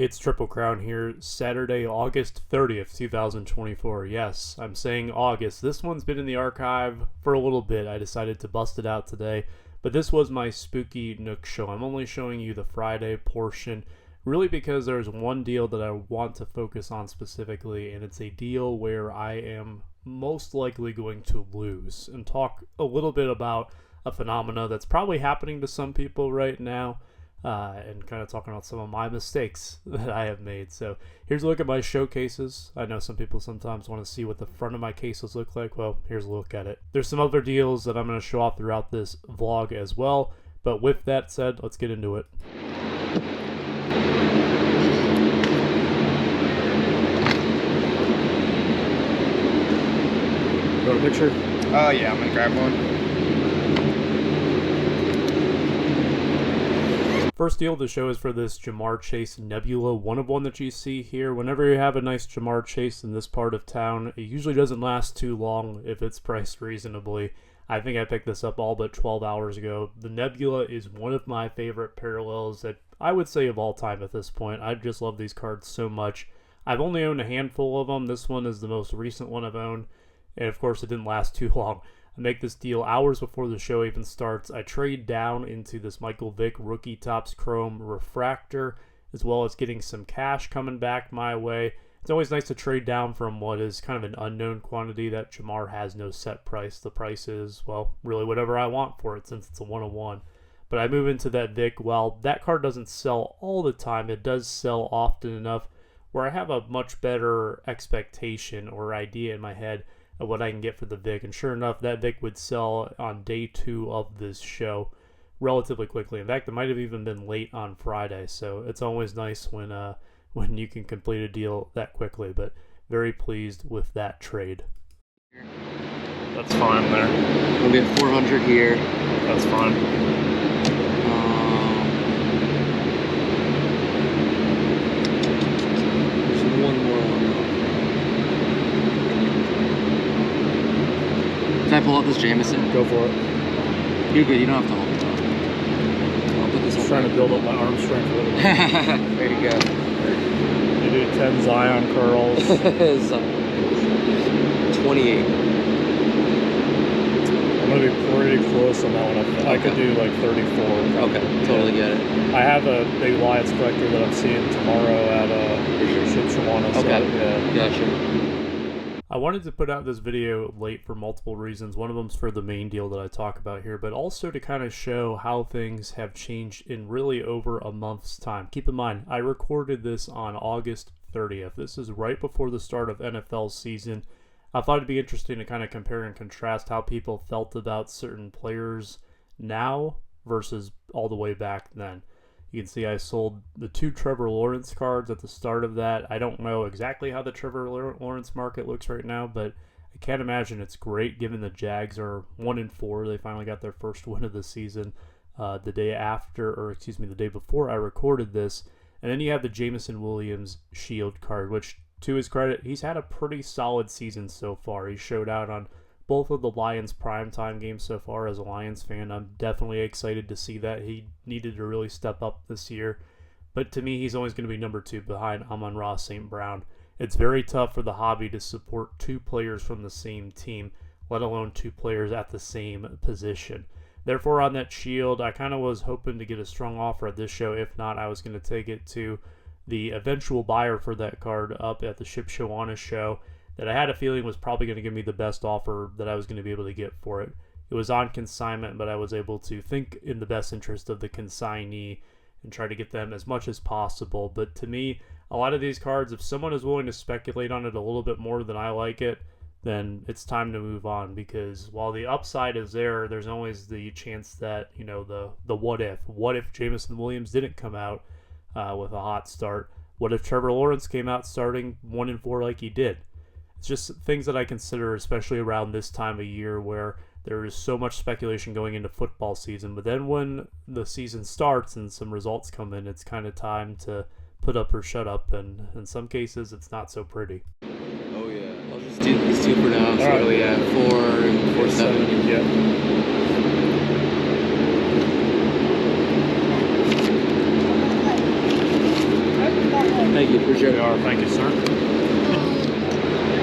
It's Triple Crown here, Saturday, August 30th, 2024. Yes, I'm saying August. This one's been in the archive for a little bit. I decided to bust it out today, but this was my Spooky Nook show. I'm only showing you the Friday portion, really because there's one deal that I want to focus on specifically, and it's a deal where I am most likely going to lose, and talk a little bit about a phenomena that's probably happening to some people right now. And kind of talking about some of my mistakes that I have made. So here's a look at my showcases. I know some people sometimes want to see what the front of my cases look like. Well, here's a look at it. There's some other deals that I'm going to show off throughout this vlog as well. But with that said, let's get into it. Got a picture? Yeah, I'm going to grab one. First deal to show is for this Jamar Chase Nebula, one of one that you see here. Whenever you have a nice Jamar Chase in this part of town, it usually doesn't last too long if it's priced reasonably. I think I picked this up all but 12 hours ago. The Nebula is one of my favorite parallels that I would say of all time at this point. I just love these cards so much. I've only owned a handful of them. This one is the most recent one I've owned, and of course it didn't last too long. I make this deal hours before the show even starts. I trade down into this Michael Vick Rookie Topps Chrome Refractor, as well as getting some cash coming back my way. It's always nice to trade down from what is kind of an unknown quantity that Jamar has no set price. The price is, well, really whatever I want for it since it's a 101. But I move into that Vick. While that card doesn't sell all the time, it does sell often enough where I have a much better expectation or idea in my head of what I can get for the Vic, and sure enough, that Vic would sell on day 2 of this show relatively quickly. In fact, it might have even been late on Friday, so it's always nice when you can complete a deal that quickly, but very pleased with that trade. That's fine there. We'll get 400 here. That's fine. There's one more one. Can I pull out this Jameson? Go for it. You're good, you don't have to hold it. I'll put this on. Trying to build up my arm strength a little bit. There you go. You do 10 Zion curls. 28. I'm going to be pretty close on that one. I could do like 34. Okay, totally get it. I have a big Lions collector that I'm seeing tomorrow at Shipshawana. Okay, gotcha. I wanted to put out this video late for multiple reasons. One of them's for the main deal that I talk about here, but also to kind of show how things have changed in really over a month's time. Keep in mind, I recorded this on August 30th. This is right before the start of NFL season. I thought it'd be interesting to kind of compare and contrast how people felt about certain players now versus all the way back then. You can see I sold the 2 Trevor Lawrence cards at the start of that. I don't know exactly how the Trevor Lawrence market looks right now, but I can't imagine it's great given the Jags are 1-4. They finally got their first win of the season the day before I recorded this. And then you have the Jameson Williams Shield card, which to his credit, he's had a pretty solid season so far. He showed out on both of the Lions primetime games so far. As a Lions fan, I'm definitely excited to see that. He needed to really step up this year. But to me, he's always going to be number 2 behind Amon-Ra St. Brown. It's very tough for the hobby to support 2 players from the same team, let alone 2 players at the same position. Therefore, on that Shield, I kind of was hoping to get a strong offer at this show. If not, I was going to take it to the eventual buyer for that card up at the Shipshawana show that I had a feeling was probably going to give me the best offer that I was going to be able to get for it. It was on consignment, but I was able to think in the best interest of the consignee and try to get them as much as possible. But to me, a lot of these cards, if someone is willing to speculate on it a little bit more than I like it, then it's time to move on, because while the upside is there, there's always the chance that, you know, the what if Jameson Williams didn't come out with a hot start? What if Trevor Lawrence came out starting 1-4 like he did? It's just things that I consider, especially around this time of year where there is so much speculation going into football season. But then when the season starts and some results come in, it's kind of time to put up or shut up. And in some cases, it's not so pretty. Oh, yeah. I'll just do these 2 for now. So what do we have? 4 and 4, 7. Yeah. Sure. They are. Thank you, sir.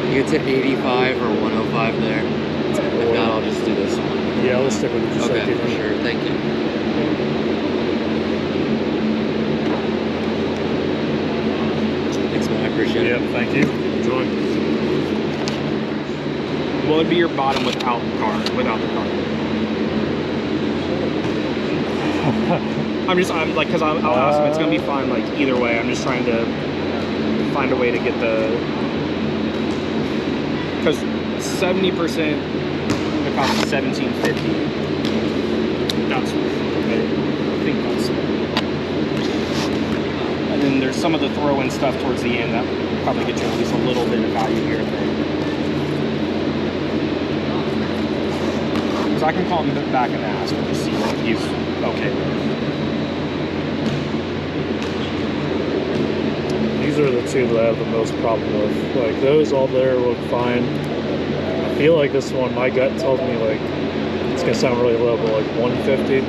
You get to 85 or 105 there. If not, I'll just do this one. Yeah, let's stick with it. Just Okay, like for sure. Thank you. Thanks, man. I appreciate it. Yeah, thank you. Enjoy. What would be your bottom without the card? I'm like, because I'll ask him. It's gonna be fine. Like either way, I'm just trying to find a way to get the, because 70% the cost is $17.50. That's okay. I think that's. And then there's some of the throw-in stuff towards the end that will probably get you at least a little bit of value here and there. Because I can call him back and ask and just see what he's okay with. These are the two that I have the most problem with. Like, those all there look fine. I feel like this one, my gut tells me, like, it's going to sound really low, but like 150.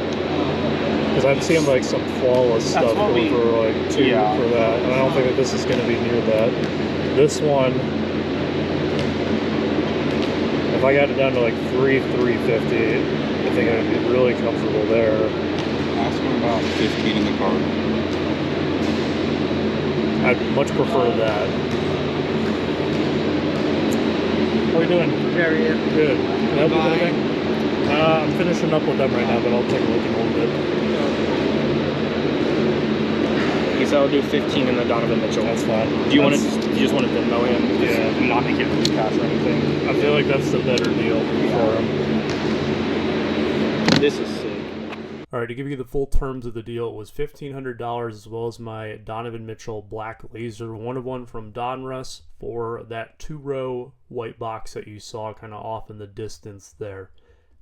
Because I'm seeing like some flawless stuff over like 2 for that. And I don't think that this is going to be near that. This one, if I got it down to like 350, I think I'd be really comfortable there. Ask him about 15 in the card. I'd much prefer that. How are we doing? Very good. Good. Can I help you with anything? I'm finishing up with them right now, but I'll take a look in a little bit. He said I'll do 15 in the Donovan Mitchell. That's fine. Do you want to? You just want to Venmo him? Yeah. Not make it cash or anything. I feel like that's the better deal for him. This is sick. All right, to give you the full terms of the deal, it was $1,500 as well as my Donovan Mitchell Black Laser, one of one from Donruss for that 2-row white box that you saw kind of off in the distance there,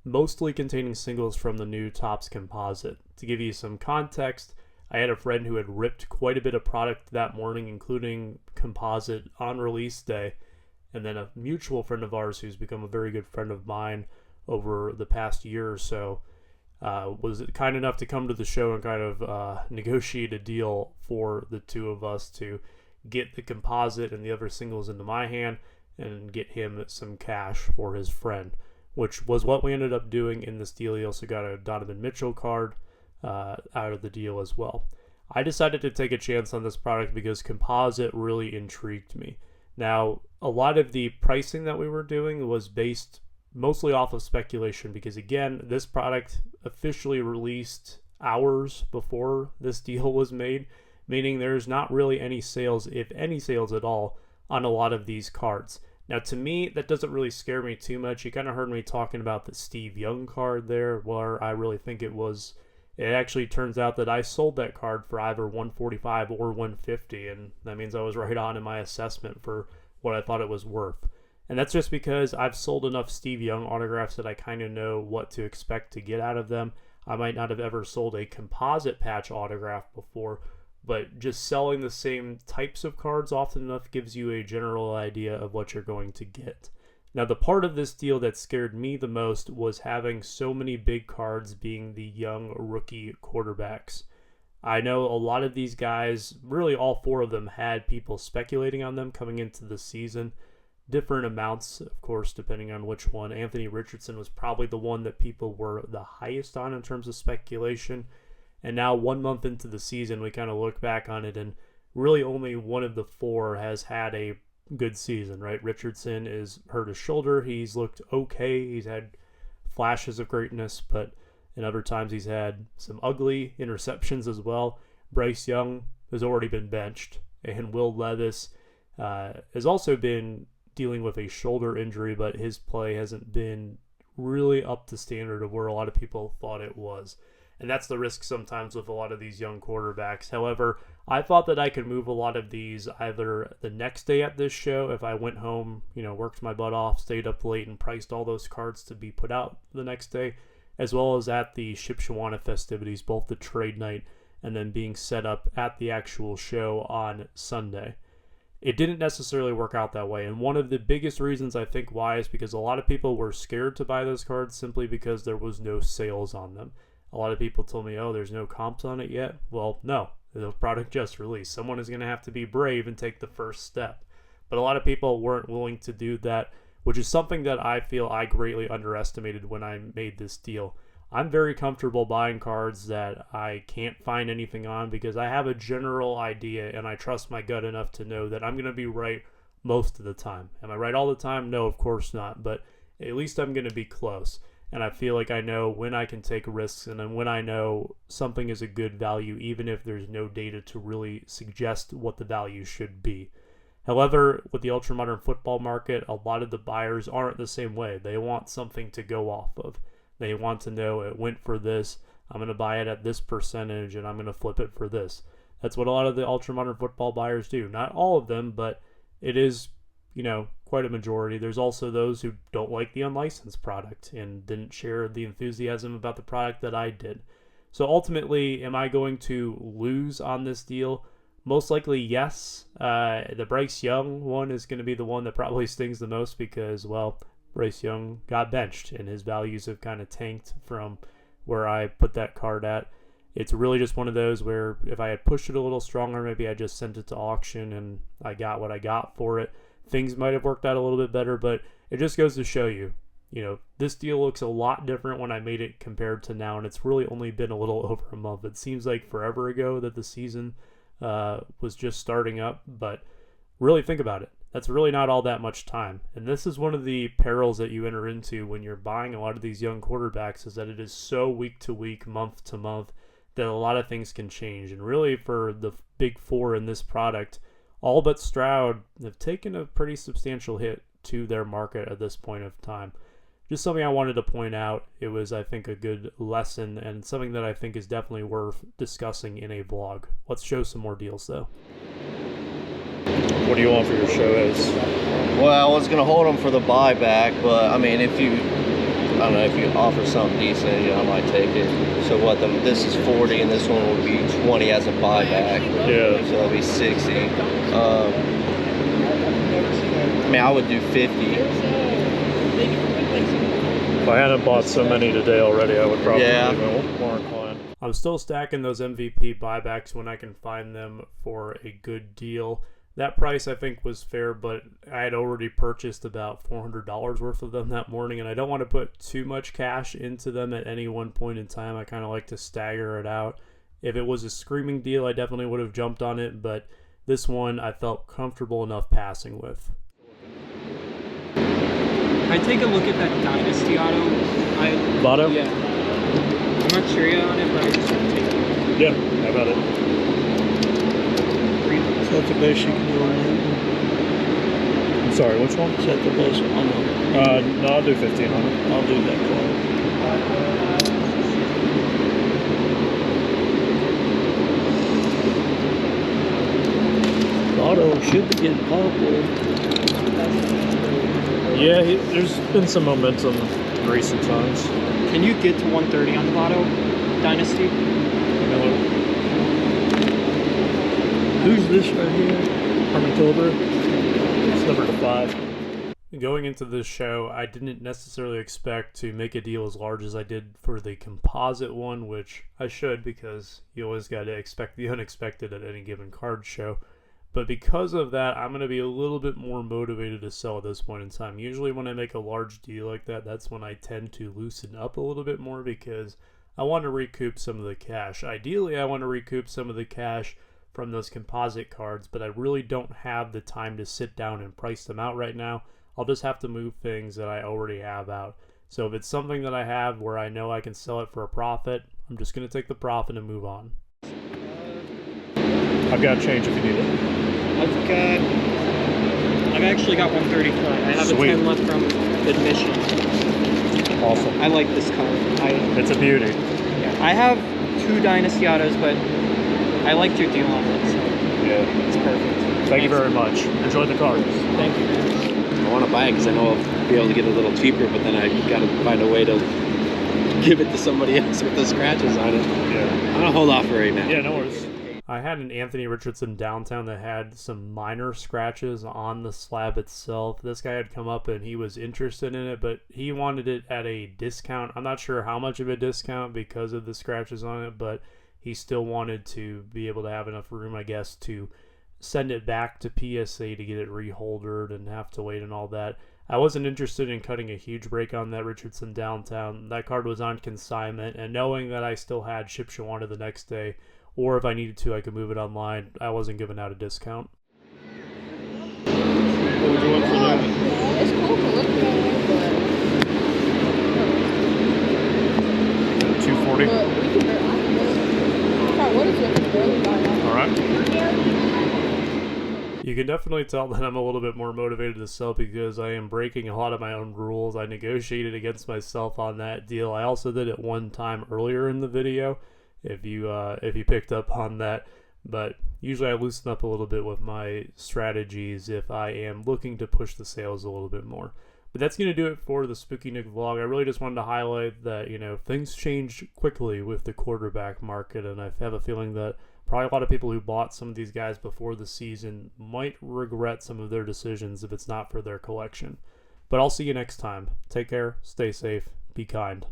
mostly containing singles from the new Topps composite. To give you some context, I had a friend who had ripped quite a bit of product that morning, including composite on release day, and then a mutual friend of ours who's become a very good friend of mine over the past year or so was kind enough to come to the show and kind of negotiate a deal for the two of us to get the composite and the other singles into my hand and get him some cash for his friend, which was what we ended up doing in this deal. He also got a Donovan Mitchell card out of the deal as well. I decided to take a chance on this product because composite really intrigued me. Now, a lot of the pricing that we were doing was based mostly off of speculation because, again, this product officially released hours before this deal was made, meaning there's not really any sales, if any sales at all, on a lot of these cards. Now, to me, that doesn't really scare me too much. You kind of heard me talking about the Steve Young card there, where I really think it actually turns out that I sold that card for either 145 or 150, and that means I was right on in my assessment for what I thought it was worth. And that's just because I've sold enough Steve Young autographs that I kind of know what to expect to get out of them. I might not have ever sold a composite patch autograph before, but just selling the same types of cards often enough gives you a general idea of what you're going to get. Now, the part of this deal that scared me the most was having so many big cards being the young rookie quarterbacks. I know a lot of these guys, really all four of them, had people speculating on them coming into the season. Different amounts, of course, depending on which one. Anthony Richardson was probably the one that people were the highest on in terms of speculation. And now 1 month into the season, we kind of look back on it, and really only one of the four has had a good season, right? Richardson is hurt his shoulder. He's looked okay. He's had flashes of greatness, but in other times he's had some ugly interceptions as well. Bryce Young has already been benched, and Will Levis has also been dealing with a shoulder injury, but his play hasn't been really up to standard of where a lot of people thought it was. And that's the risk sometimes with a lot of these young quarterbacks. However, I thought that I could move a lot of these either the next day at this show, if I went home, worked my butt off, stayed up late, and priced all those cards to be put out the next day, as well as at the Shipshewana festivities, both the trade night and then being set up at the actual show on Sunday. It didn't necessarily work out that way, and one of the biggest reasons I think why is because a lot of people were scared to buy those cards simply because there was no sales on them. A lot of people told me, oh, there's no comps on it yet. Well, no, The product just released. Someone is going to have to be brave and take the first step. But a lot of people weren't willing to do that, which is something that I feel I greatly underestimated when I made this deal. I'm very comfortable buying cards that I can't find anything on because I have a general idea and I trust my gut enough to know that I'm going to be right most of the time. Am I right all the time? No, of course not, but at least I'm going to be close. And I feel like I know when I can take risks and then when I know something is a good value, even if there's no data to really suggest what the value should be. However, with the ultra-modern football market, a lot of the buyers aren't the same way. They want something to go off of. They want to know it went for this, I'm going to buy it at this percentage, and I'm going to flip it for this. That's what a lot of the ultra-modern football buyers do. Not all of them, but it is, quite a majority. There's also those who don't like the unlicensed product and didn't share the enthusiasm about the product that I did. So ultimately, am I going to lose on this deal? Most likely, yes. The Bryce Young one is going to be the one that probably stings the most because, well, Bryce Young got benched and his values have kind of tanked from where I put that card at. It's really just one of those where if I had pushed it a little stronger, maybe I just sent it to auction and I got what I got for it. Things might have worked out a little bit better, but it just goes to show you, this deal looks a lot different when I made it compared to now, and it's really only been a little over a month. It seems like forever ago that the season was just starting up, but really think about it. That's really not all that much time. And this is one of the perils that you enter into when you're buying a lot of these young quarterbacks, is that it is so week to week, month to month, that a lot of things can change. And really for the big four in this product, all but Stroud have taken a pretty substantial hit to their market at this point of time. Just something I wanted to point out. It was, I think, a good lesson and something that I think is definitely worth discussing in a vlog. Let's show some more deals though. What do you want for your show is? Well, I was gonna hold them for the buyback, but I mean, if you offer something decent, I might take it. So what? This is 40, and this one will be 20 as a buyback. Yeah. So it'll be 60. I mean, I would do 50. If I hadn't bought so many today already, I would probably be more inclined. I'm still stacking those MVP buybacks when I can find them for a good deal. That price I think was fair, but I had already purchased about $400 worth of them that morning, and I don't want to put too much cash into them at any one point in time. I kind of like to stagger it out. If it was a screaming deal, I definitely would have jumped on it, but this one I felt comfortable enough passing with. I take a look at that Dynasty auto. Auto? Yeah. I'm not sure yet on it, but I just want to take a look. Yeah, how about it? Is that the best you can do on that? I'm sorry, which one? Is that the best? I know. No, I'll do 15 on it. I'll do that for Auto should be getting popular. Yeah, there's been some momentum in recent times. Can you get to 130 on the Lotto Dynasty? Who's this right here? Herman Kilber. It's number 5. Going into this show, I didn't necessarily expect to make a deal as large as I did for the composite one, which I should, because you always got to expect the unexpected at any given card show. But because of that, I'm going to be a little bit more motivated to sell at this point in time. Usually when I make a large deal like that, that's when I tend to loosen up a little bit more because I want to recoup some of the cash. Ideally, I want to recoup some of the cash from those composite cards, but I really don't have the time to sit down and price them out right now. I'll just have to move things that I already have out. So if it's something that I have where I know I can sell it for a profit, I'm just going to take the profit and move on. I've got change if you need it. I've actually got 135. I have Sweet. a 10 left from admission. Awesome. I like this card. It's a beauty. Yeah, I have 2 Dynasty autos, but I liked your deal on it, so Yeah. it's perfect. Thank you very much. Enjoy the cards. Thank you. I want to buy it because I know I'll be able to get a little cheaper, but then I got to find a way to give it to somebody else with the scratches on it. Yeah. I'm going to hold off for right now. Yeah, no worries. I had an Anthony Richardson downtown that had some minor scratches on the slab itself. This guy had come up and he was interested in it, but he wanted it at a discount. I'm not sure how much of a discount because of the scratches on it, but he still wanted to be able to have enough room, I guess, to send it back to PSA to get it reholdered and have to wait and all that. I wasn't interested in cutting a huge break on that Richardson Downtown. That card was on consignment, and knowing that I still had Ship Shawana the next day, or if I needed to, I could move it online, I wasn't giving out a discount. What would you want for that? It's cool to look at, but 240. we can what is it? All right. You can definitely tell that I'm a little bit more motivated to sell because I am breaking a lot of my own rules. I negotiated against myself on that deal. I also did it one time earlier in the video, if you picked up on that. But usually I loosen up a little bit with my strategies if I am looking to push the sales a little bit more. But that's going to do it for the Spooky Nook vlog. I really just wanted to highlight that, things change quickly with the quarterback market, and I have a feeling that probably a lot of people who bought some of these guys before the season might regret some of their decisions if it's not for their collection. But I'll see you next time. Take care, stay safe, be kind.